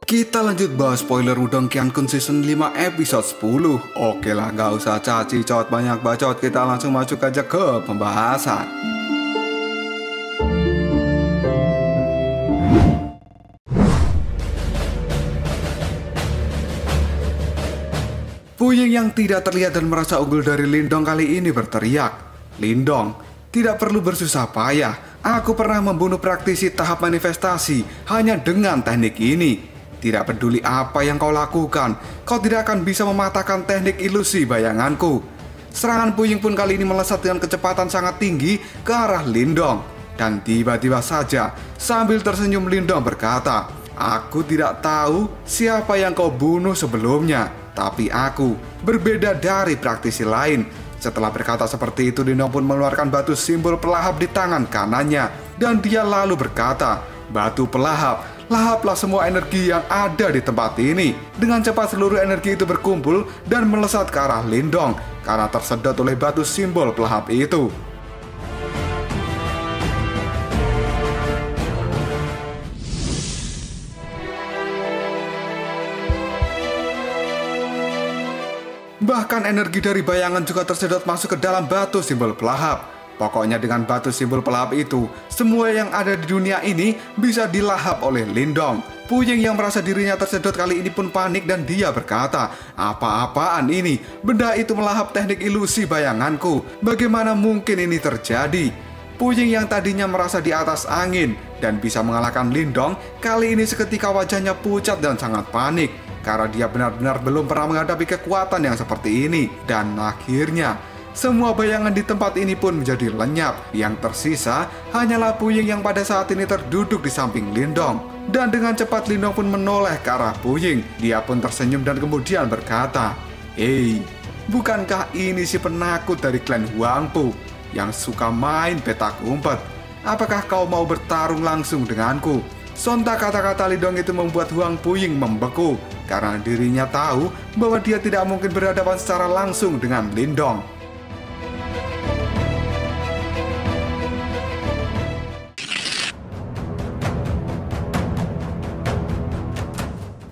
Kita lanjut bahas spoiler Wudong Qiankun season 5 episode 10. Oke lah, gak usah caci cot banyak bacot, kita langsung masuk aja ke pembahasan. Puying yang tidak terlihat dan merasa unggul dari Lindong kali ini berteriak, "Lindong, tidak perlu bersusah payah. Aku pernah membunuh praktisi tahap manifestasi hanya dengan teknik ini. Tidak peduli apa yang kau lakukan, kau tidak akan bisa mematahkan teknik ilusi bayanganku." Serangan Puying pun kali ini melesat dengan kecepatan sangat tinggi ke arah Lindong. Dan tiba-tiba saja, sambil tersenyum Lindong berkata, "Aku tidak tahu siapa yang kau bunuh sebelumnya, tapi aku berbeda dari praktisi lain." Setelah berkata seperti itu, Lindong pun mengeluarkan batu simbol pelahap di tangan kanannya. Dan dia lalu berkata, "Batu pelahap, lahaplah semua energi yang ada di tempat ini." Dengan cepat seluruh energi itu berkumpul dan melesat ke arah Lindong karena tersedot oleh batu simbol pelahap itu. Bahkan energi dari bayangan juga tersedot masuk ke dalam batu simbol pelahap. Pokoknya dengan batu simbol pelahap itu, semua yang ada di dunia ini bisa dilahap oleh Lindong. Puying yang merasa dirinya tersedot kali ini pun panik dan dia berkata, "Apa-apaan ini? Benda itu melahap teknik ilusi bayanganku. Bagaimana mungkin ini terjadi?" Puying yang tadinya merasa di atas angin dan bisa mengalahkan Lindong, kali ini seketika wajahnya pucat dan sangat panik. Karena dia benar-benar belum pernah menghadapi kekuatan yang seperti ini. Dan akhirnya, semua bayangan di tempat ini pun menjadi lenyap. Yang tersisa hanyalah Puying yang pada saat ini terduduk di samping Lindong. Dan dengan cepat Lindong pun menoleh ke arah Puying. Dia pun tersenyum dan kemudian berkata, "Hei, bukankah ini si penakut dari klan Huangpu yang suka main petak umpet? Apakah kau mau bertarung langsung denganku?" Sontak kata-kata Lindong itu membuat Huang Puying membeku, karena dirinya tahu bahwa dia tidak mungkin berhadapan secara langsung dengan Lindong.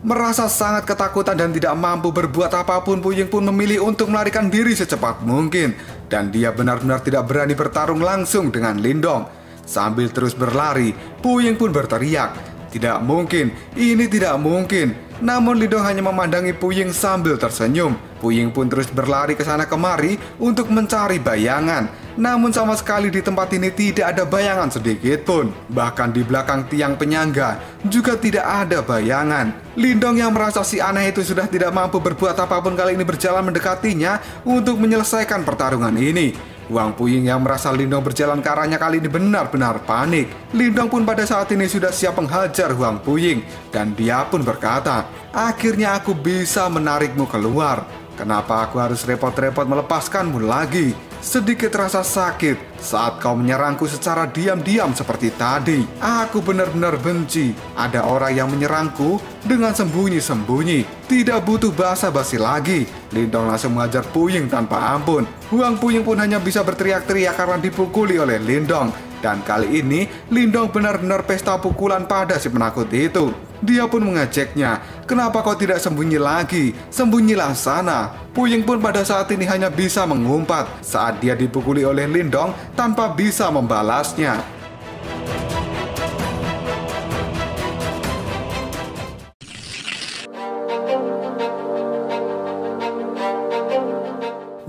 Merasa sangat ketakutan dan tidak mampu berbuat apapun, Puying pun memilih untuk melarikan diri secepat mungkin. Dan dia benar-benar tidak berani bertarung langsung dengan Lindong. Sambil terus berlari, Puying pun berteriak, "Tidak mungkin, ini tidak mungkin." Namun Lindong hanya memandangi Puying sambil tersenyum. Puying pun terus berlari ke sana kemari untuk mencari bayangan. Namun sama sekali di tempat ini tidak ada bayangan sedikit pun. Bahkan di belakang tiang penyangga juga tidak ada bayangan. Lindong yang merasa si aneh itu sudah tidak mampu berbuat apapun kali ini berjalan mendekatinya untuk menyelesaikan pertarungan ini. Huang Puying yang merasa Lindong berjalan ke arahnya kali ini benar-benar panik. Lindong pun pada saat ini sudah siap menghajar Huang Puying. Dan dia pun berkata, "Akhirnya aku bisa menarikmu keluar. Kenapa aku harus repot-repot melepaskanmu lagi? Sedikit rasa sakit saat kau menyerangku secara diam-diam seperti tadi. Aku benar-benar benci ada orang yang menyerangku dengan sembunyi-sembunyi. Tidak butuh basa-basi lagi." Lindong langsung mengajar Puying tanpa ampun. Huang Puying pun hanya bisa berteriak-teriak karena dipukuli oleh Lindong. Dan kali ini Lindong benar-benar pesta pukulan pada si penakut itu. Dia pun mengejeknya, "Kenapa kau tidak sembunyi lagi? Sembunyilah sana." Puying pun pada saat ini hanya bisa mengumpat saat dia dipukuli oleh Lindong tanpa bisa membalasnya.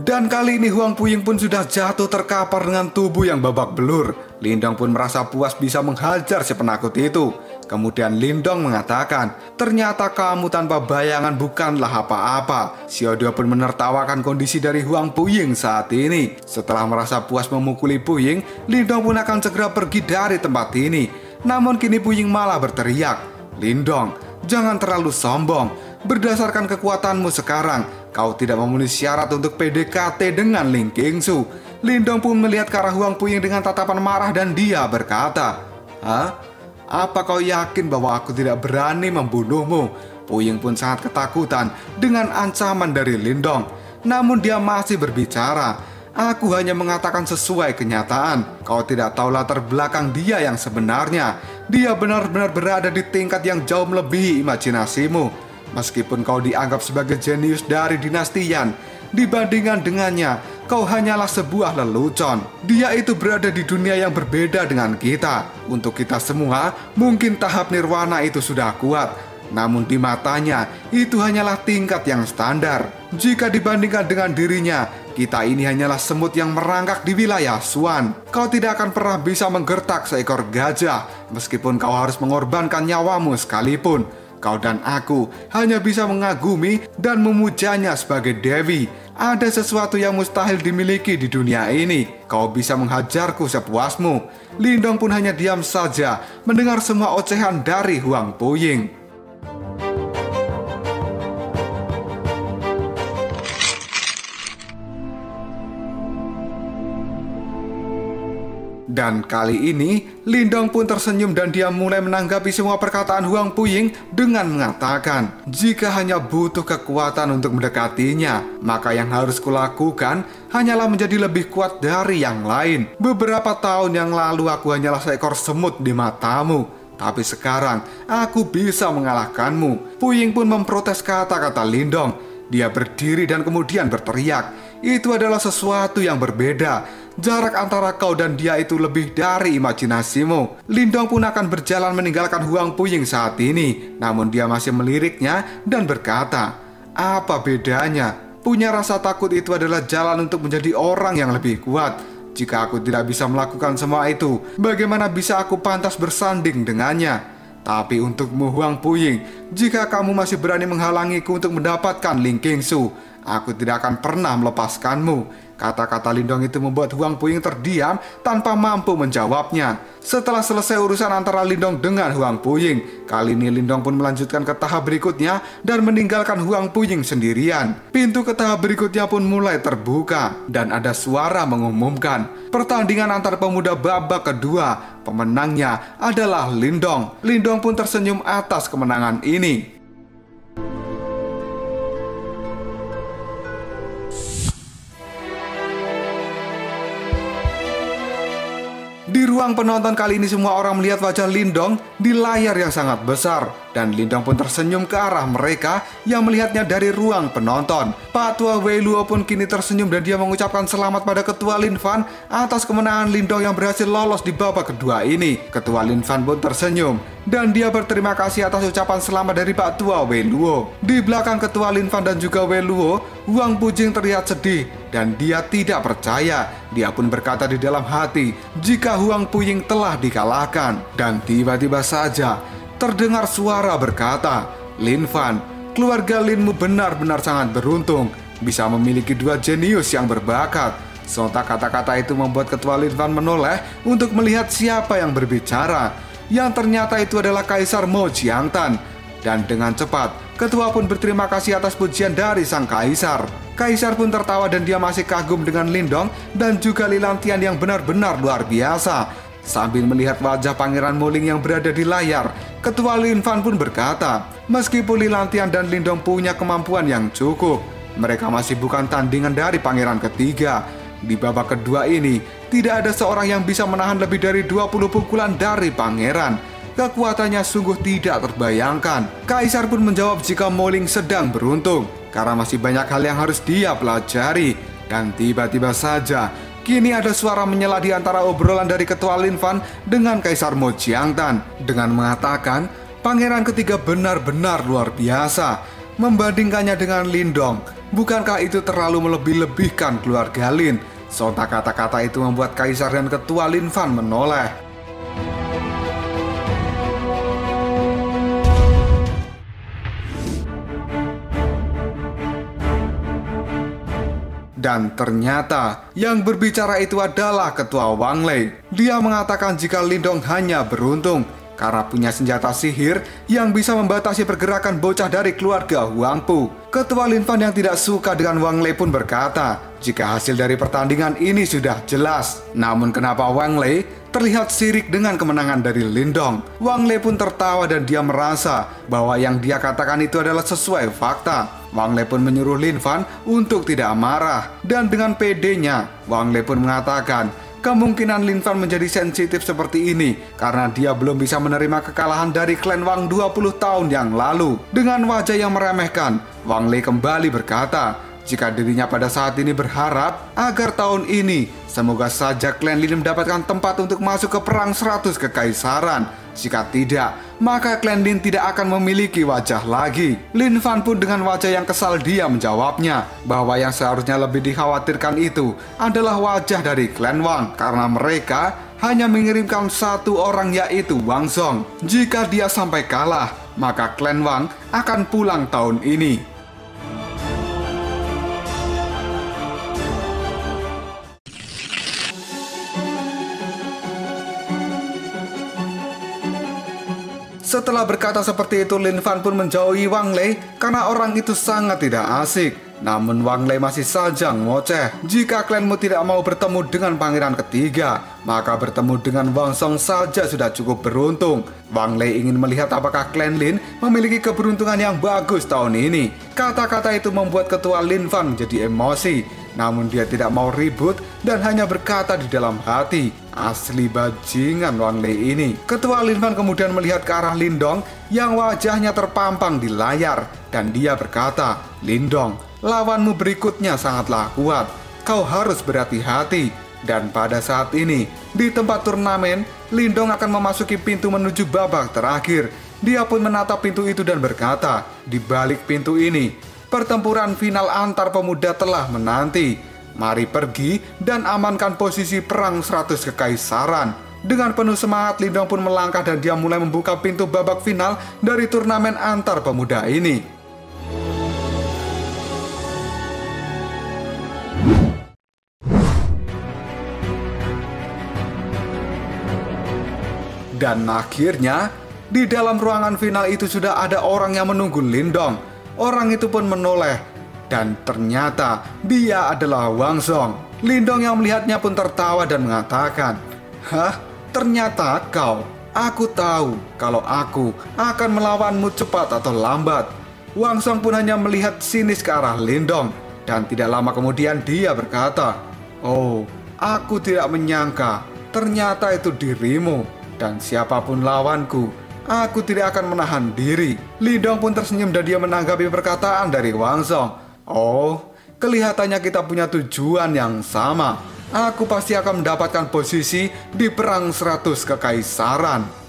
Dan kali ini Huang Puying pun sudah jatuh terkapar dengan tubuh yang babak belur. Lindong pun merasa puas bisa menghajar si penakut itu. Kemudian Lindong mengatakan, "Ternyata kamu tanpa bayangan bukanlah apa-apa." Xiaoduo pun menertawakan kondisi dari Huang Puying saat ini. Setelah merasa puas memukuli Puying, Lindong pun akan segera pergi dari tempat ini. Namun kini Puying malah berteriak, "Lindong, jangan terlalu sombong. Berdasarkan kekuatanmu sekarang, kau tidak memenuhi syarat untuk PDKT dengan Ling Qingsu." Lindong pun melihat ke arah Huang Puying dengan tatapan marah dan dia berkata, "Hah? Apa kau yakin bahwa aku tidak berani membunuhmu?" Puying pun sangat ketakutan dengan ancaman dari Lindong. Namun dia masih berbicara, "Aku hanya mengatakan sesuai kenyataan. Kau tidak tahu latar belakang dia yang sebenarnya. Dia benar-benar berada di tingkat yang jauh melebihi imajinasimu. Meskipun kau dianggap sebagai jenius dari dinasti Yan, dibandingkan dengannya, kau hanyalah sebuah lelucon. Dia itu berada di dunia yang berbeda dengan kita. Untuk kita semua, mungkin tahap nirwana itu sudah kuat. Namun di matanya, itu hanyalah tingkat yang standar. Jika dibandingkan dengan dirinya, kita ini hanyalah semut yang merangkak di wilayah Swan. Kau tidak akan pernah bisa menggertak seekor gajah, meskipun kau harus mengorbankan nyawamu sekalipun. Kau dan aku hanya bisa mengagumi dan memujanya sebagai dewi. Ada sesuatu yang mustahil dimiliki di dunia ini. Kau bisa menghajarku sepuasmu. Lindong pun hanya diam saja mendengar semua ocehan dari Huang Puying. Dan kali ini, Lindong pun tersenyum dan dia mulai menanggapi semua perkataan Huang Puying dengan mengatakan, jika hanya butuh kekuatan untuk mendekatinya, maka yang harus kulakukan hanyalah menjadi lebih kuat dari yang lain. Beberapa tahun yang lalu aku hanyalah seekor semut di matamu, tapi sekarang aku bisa mengalahkanmu. Puying pun memprotes kata-kata Lindong. Dia berdiri dan kemudian berteriak, itu adalah sesuatu yang berbeda. Jarak antara kau dan dia itu lebih dari imajinasimu. Lindong pun akan berjalan meninggalkan Huang Puying saat ini. Namun dia masih meliriknya dan berkata, apa bedanya? Punya rasa takut itu adalah jalan untuk menjadi orang yang lebih kuat. Jika aku tidak bisa melakukan semua itu, bagaimana bisa aku pantas bersanding dengannya? Tapi untukmu Huang Puying, jika kamu masih berani menghalangiku untuk mendapatkan Ling Qingsu, aku tidak akan pernah melepaskanmu. Kata-kata Lindong itu membuat Huang Puying terdiam tanpa mampu menjawabnya. Setelah selesai urusan antara Lindong dengan Huang Puying, kali ini Lindong pun melanjutkan ke tahap berikutnya dan meninggalkan Huang Puying sendirian. Pintu ke tahap berikutnya pun mulai terbuka dan ada suara mengumumkan pertandingan antar pemuda babak kedua. Pemenangnya adalah Lindong. Lindong pun tersenyum atas kemenangan ini. Di ruang penonton kali ini semua orang melihat wajah Lindong di layar yang sangat besar. Dan Lindong pun tersenyum ke arah mereka yang melihatnya dari ruang penonton. Pak Tua Wei Luo pun kini tersenyum dan dia mengucapkan selamat pada Ketua Lin Fan atas kemenangan Lindong yang berhasil lolos di babak kedua ini. Ketua Lin Fan pun tersenyum dan dia berterima kasih atas ucapan selamat dari Pak Tua Wei Luo. Di belakang Ketua Lin Fan dan juga Wei Luo, Huang Puying terlihat sedih dan dia tidak percaya. Dia pun berkata di dalam hati jika Huang Puying telah dikalahkan. Dan tiba-tiba saja terdengar suara berkata, Lin Fan, keluarga Linmu benar-benar sangat beruntung bisa memiliki dua jenius yang berbakat. Sontak kata-kata itu membuat Ketua Lin Fan menoleh untuk melihat siapa yang berbicara. Yang ternyata itu adalah Kaisar Mo Jiangtan. Dan dengan cepat, ketua pun berterima kasih atas pujian dari sang kaisar. Kaisar pun tertawa dan dia masih kagum dengan Lindong dan juga Lilantian yang benar-benar luar biasa. Sambil melihat wajah Pangeran Moling yang berada di layar, Ketua Lin Fan pun berkata, meskipun Lilantian dan Lindong punya kemampuan yang cukup, mereka masih bukan tandingan dari pangeran ketiga. Di babak kedua ini, tidak ada seorang yang bisa menahan lebih dari 20 pukulan dari pangeran. Kekuatannya sungguh tidak terbayangkan. Kaisar pun menjawab jika Moling sedang beruntung, karena masih banyak hal yang harus dia pelajari. Dan tiba-tiba saja, kini ada suara menyela di antara obrolan dari Ketua Lin Fan dengan Kaisar Mo Jiangtan dengan mengatakan pangeran ketiga benar-benar luar biasa. Membandingkannya dengan Lindong, bukankah itu terlalu melebih-lebihkan keluarga Lin? Sontak kata-kata itu membuat Kaisar dan Ketua Lin Fan menoleh. Dan ternyata yang berbicara itu adalah Ketua Wang Lei. Dia mengatakan jika Lindong hanya beruntung karena punya senjata sihir yang bisa membatasi pergerakan bocah dari keluarga Huang Pu. Ketua Lin Fan yang tidak suka dengan Wang Lei pun berkata, jika hasil dari pertandingan ini sudah jelas. Namun kenapa Wang Lei terlihat sirik dengan kemenangan dari Lindong? Wang Lei pun tertawa dan dia merasa bahwa yang dia katakan itu adalah sesuai fakta. Wang Lei pun menyuruh Lin Fan untuk tidak marah. Dan dengan pedenya, Wang Lei pun mengatakan, Kemungkinan Lin Fan menjadi sensitif seperti ini karena dia belum bisa menerima kekalahan dari klan Wang 20 tahun yang lalu. Dengan wajah yang meremehkan, Wang Lei kembali berkata, jika dirinya pada saat ini berharap agar tahun ini semoga saja klan Lin mendapatkan tempat untuk masuk ke perang 100 kekaisaran. Jika tidak, maka klan Lin tidak akan memiliki wajah lagi. Lin Fan pun dengan wajah yang kesal dia menjawabnya bahwa yang seharusnya lebih dikhawatirkan itu adalah wajah dari klan Wang karena mereka hanya mengirimkan satu orang yaitu Wang Zhong. Jika dia sampai kalah, maka klan Wang akan pulang tahun ini. Setelah berkata seperti itu, Lin Fan pun menjauhi Wang Lei karena orang itu sangat tidak asik. Namun Wang Lei masih saja ngoceh. Jika klanmu tidak mau bertemu dengan pangeran ketiga, maka bertemu dengan Wang Zhong saja sudah cukup beruntung. Wang Lei ingin melihat apakah klan Lin memiliki keberuntungan yang bagus tahun ini. Kata-kata itu membuat ketua Lin Fan menjadi emosi. Namun dia tidak mau ribut dan hanya berkata di dalam hati, asli bajingan Wang Lei ini. Ketua Lin Fan kemudian melihat ke arah Lindong yang wajahnya terpampang di layar. Dan dia berkata, Lindong, lawanmu berikutnya sangatlah kuat. Kau harus berhati-hati. Dan pada saat ini, di tempat turnamen, Lindong akan memasuki pintu menuju babak terakhir. Dia pun menatap pintu itu dan berkata, di balik pintu ini, pertempuran final antar pemuda telah menanti. Mari pergi dan amankan posisi perang 100 kekaisaran. Dengan penuh semangat, Lindong pun melangkah dan dia mulai membuka pintu babak final dari turnamen antar pemuda ini. Dan akhirnya, di dalam ruangan final itu sudah ada orang yang menunggu Lindong. Orang itu pun menoleh, dan ternyata dia adalah Wang Zhong. Lindong yang melihatnya pun tertawa dan mengatakan, hah, ternyata kau. Aku tahu kalau aku akan melawanmu cepat atau lambat. Wang Zhong pun hanya melihat sinis ke arah Lindong. Dan tidak lama kemudian dia berkata, oh, aku tidak menyangka ternyata itu dirimu. Dan siapapun lawanku, aku tidak akan menahan diri. Lindong pun tersenyum dan dia menanggapi perkataan dari Wang Zhong. Oh, kelihatannya kita punya tujuan yang sama. Aku pasti akan mendapatkan posisi di perang 100 kekaisaran.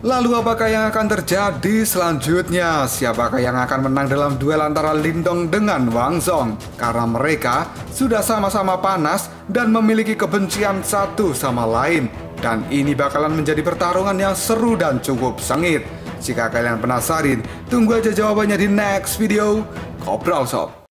Lalu apakah yang akan terjadi selanjutnya? Siapakah yang akan menang dalam duel antara Lindong dengan Wang Zhong? Karena mereka sudah sama-sama panas dan memiliki kebencian satu sama lain. Dan ini bakalan menjadi pertarungan yang seru dan cukup sengit. Jika kalian penasaran, tunggu aja jawabannya di next video. Ngobrol Sob.